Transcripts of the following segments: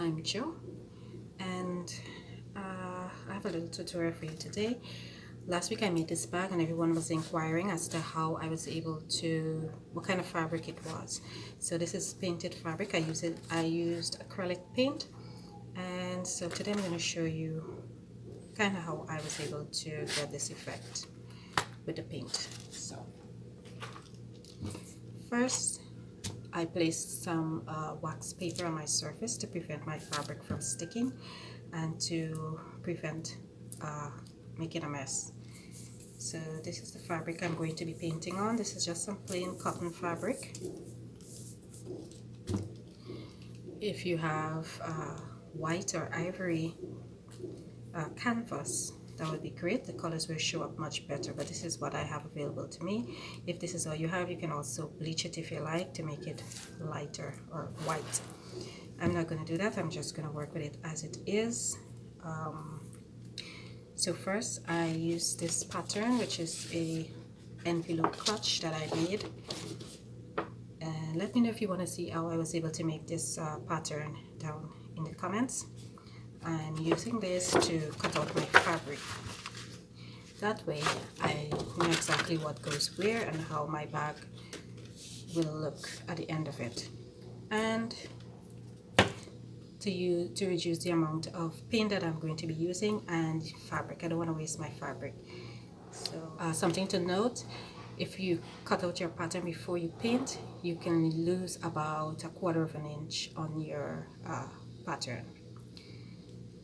I'm Jo, and I have a little tutorial for you today. Last week I made this bag and everyone was inquiring as to how I was able to, what kind of fabric it was. So this is painted fabric. I used acrylic paint, and so today I'm going to show you kind of how I was able to get this effect with the paint. So first I placed some wax paper on my surface to prevent my fabric from sticking and to prevent making a mess. So this is the fabric I'm going to be painting on. This is just some plain cotton fabric. If you have white or ivory canvas, that would be great. The colors will show up much better, but this is what I have available to me. If this is all you have, you can also bleach it if you like to make it lighter or white. I'm not going to do that. I'm just going to work with it as it is. So first I use this pattern, which is a envelope clutch that I made. And let me know if you want to see how I was able to make this pattern down in the comments. I'm using this to cut out my fabric. That way I know exactly what goes where and how my bag will look at the end of it. And to reduce the amount of paint that I'm going to be using and fabric. I don't want to waste my fabric. So something to note, if you cut out your pattern before you paint, you can lose about 1/4 inch on your pattern.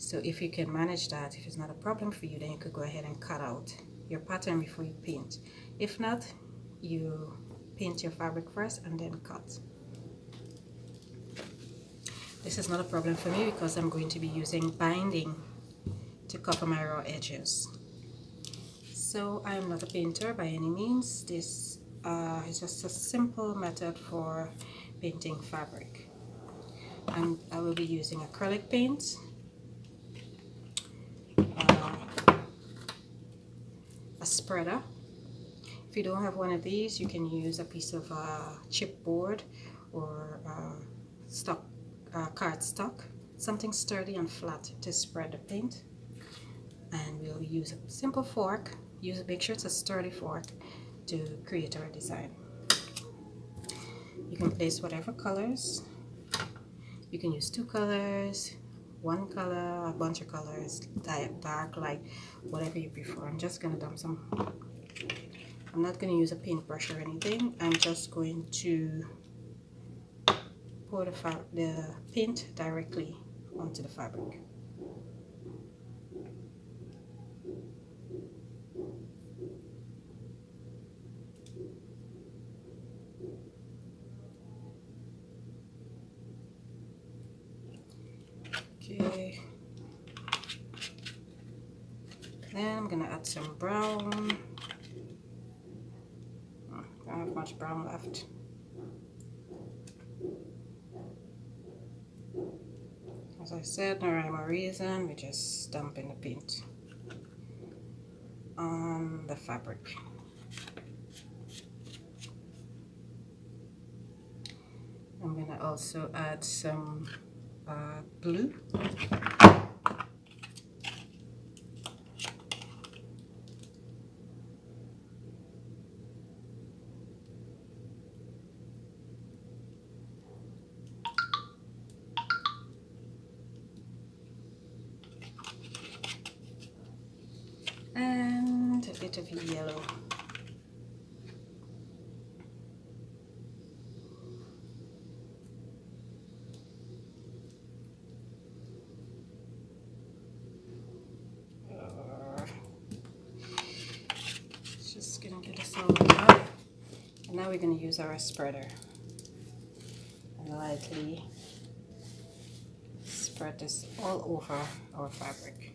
So if you can manage that, if it's not a problem for you, then you could go ahead and cut out your pattern before you paint. If not, you paint your fabric first and then cut. This is not a problem for me because I'm going to be using binding to cover my raw edges. So I am not a painter by any means. This is just a simple method for painting fabric. And I will be using acrylic paint, a spreader. If you don't have one of these, you can use a piece of chipboard or cardstock, something sturdy and flat to spread the paint. And we'll use a simple fork. Make sure it's a sturdy fork to create our design. You can place whatever colors. You can use 2 colors, 1 color, a bunch of colors, dark, light, whatever you prefer. I'm just gonna dump some. I'm not gonna use a paintbrush or anything. I'm just going to pour the paint directly onto the fabric. Okay. Then I'm gonna add some brown. Don't have much brown left. As I said, no rhyme or reason, we just dump in the paint on the fabric. I'm gonna also add some blue. And a bit of yellow. Just gonna get this all up. And now we're gonna use our spreader and lightly spread this all over our fabric.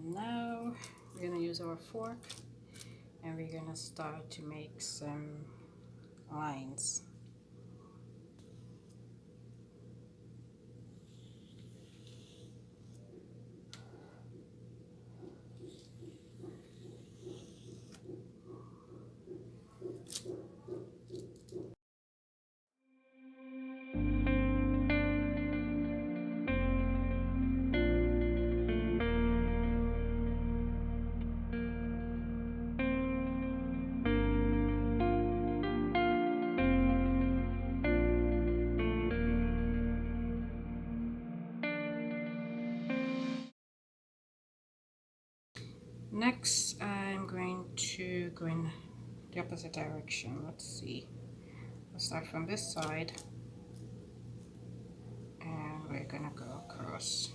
Now we're gonna use our fork and we're gonna start to make some lines. Next, I'm going to go in the opposite direction. Let's see. I'll start from this side and we're gonna go across.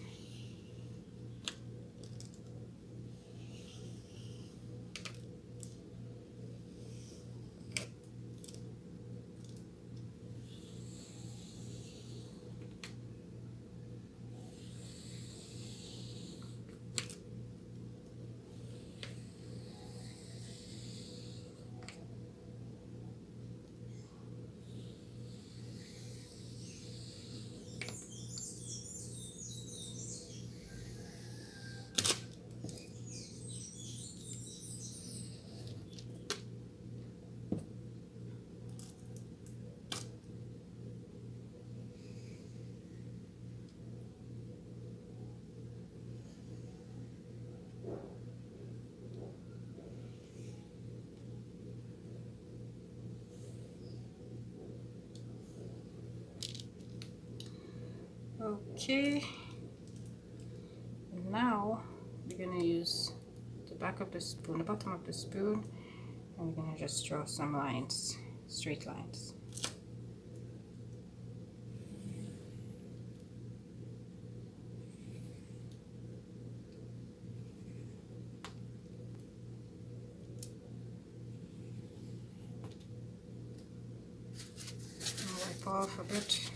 Okay, and now we're gonna use the back of the spoon, the bottom of the spoon, and we're gonna just draw some lines, straight lines. I'll wipe off a bit.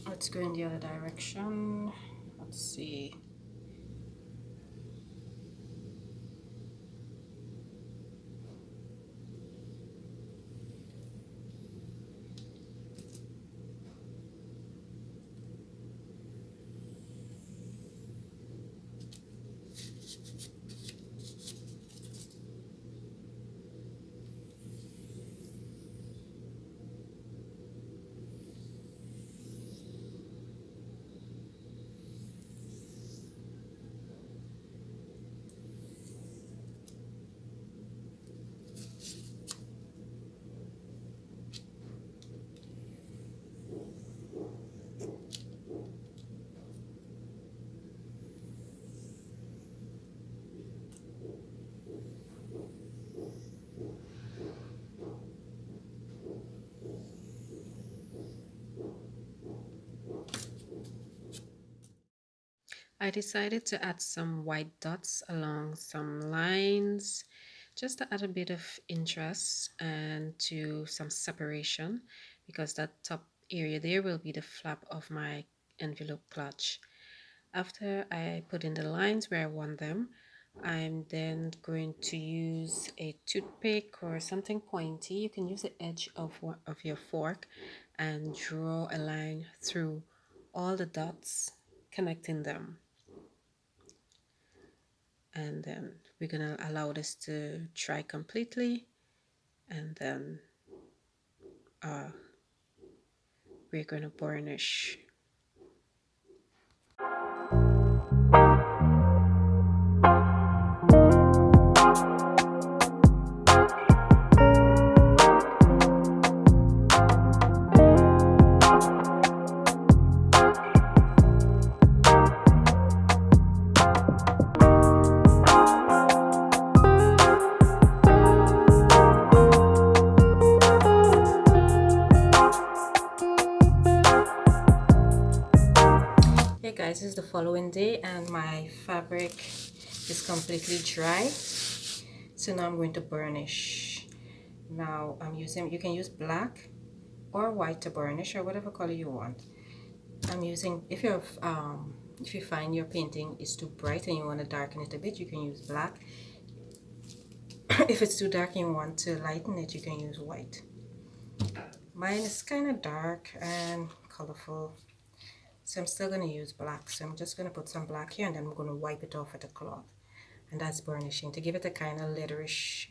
Let's go in the other direction. Let's see. I decided to add some white dots along some lines just to add a bit of interest and to some separation, because that top area there will be the flap of my envelope clutch. After I put in the lines where I want them, I'm then going to use a toothpick or something pointy. You can use the edge of your fork and draw a line through all the dots, connecting them. And then we're gonna allow this to dry completely, and then we're gonna burnish. guys, it's the following day and my fabric is completely dry. So now I'm going to burnish. Now I'm using, you can use black or white to burnish or whatever color you want. I'm using, if you find your painting is too bright and you want to darken it a bit, you can use black. If it's too dark and you want to lighten it, you can use white. Mine is kind of dark and colorful, so I'm still going to use black. So I'm just going to put some black here and then I'm going to wipe it off with a cloth. And that's burnishing to give it a kind of letterish,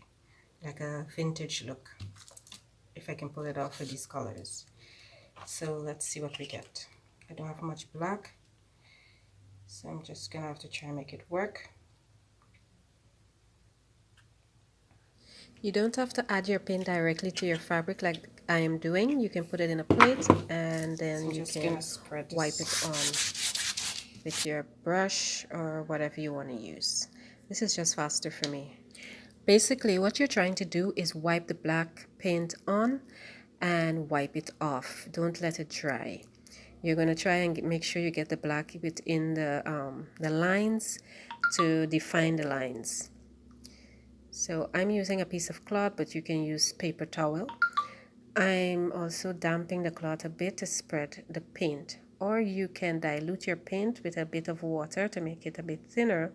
like a vintage look, if I can pull it off with these colors. So let's see what we get. I don't have much black, so I'm just gonna have to try and make it work. You don't have to add your paint directly to your fabric like I am doing. You can put it in a plate and then you can wipe it on with your brush or whatever you want to use. This is just faster for me. Basically, what you're trying to do is wipe the black paint on and wipe it off. Don't let it dry. You're going to try and make sure you get the black within the lines to define the lines. So I'm using a piece of cloth, but you can use paper towel. I'm also damping the cloth a bit to spread the paint, or you can dilute your paint with a bit of water to make it a bit thinner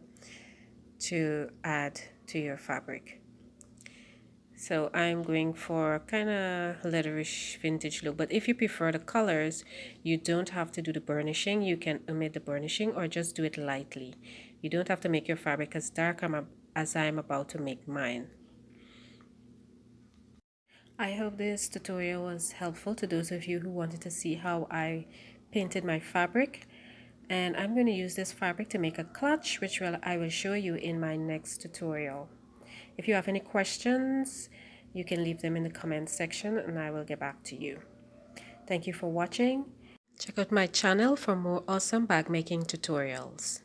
to add to your fabric. So I'm going for kind of letterish vintage look, but if you prefer the colors, you don't have to do the burnishing. You can omit the burnishing or just do it lightly. You don't have to make your fabric as dark as I'm about to make mine. I hope this tutorial was helpful to those of you who wanted to see how I painted my fabric. And I'm going to use this fabric to make a clutch, which I will show you in my next tutorial. If you have any questions, you can leave them in the comment section and I will get back to you. Thank you for watching. Check out my channel for more awesome bag making tutorials.